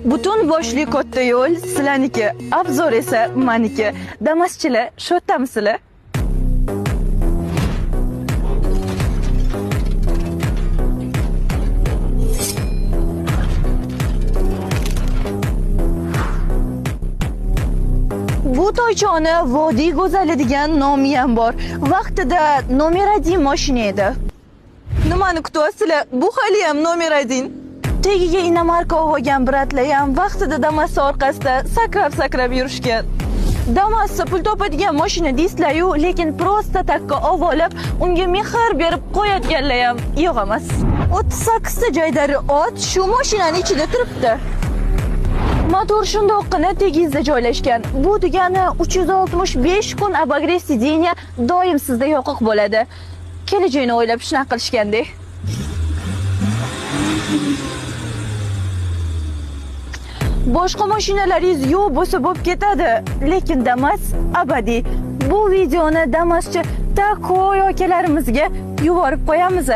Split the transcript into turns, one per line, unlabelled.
Butun boshli katta yo'l sizlarniki, obzor esa meniki. Damaschilar, shu yerdamisizlar? Bu toychoni vodiy go'zali degan nomi ham bor. Vaqtida nomer 1 mashina edi. Nimani kutyapsizlar? Bu hali ham nomer 1. Tagiga inomarka olgan bratlar ham vaqtida Damas orqasida sakrab yurishgan. Damas pul topadigan mashina deysizlar-yu, lekin prosta takka olib, unga mehr berib qo'yatganlar ham yo'q emas. 38 ta joydari ot shu mashinaning ichida turibdi. Motor shundoqqina tegizda joylashgan. Bu degani 365 kun обогрев сиденья doim sizda yoqiq bo'ladi. Kelajakni o'ylab shunaqa qilishgandek. Boshqa mashinalaringiz yo'q bo'lsa bo'lib ketadi, lekin Damas abadiy. Bu videoni Damaschi takoy akalarimizga yuborib qo'yamiz.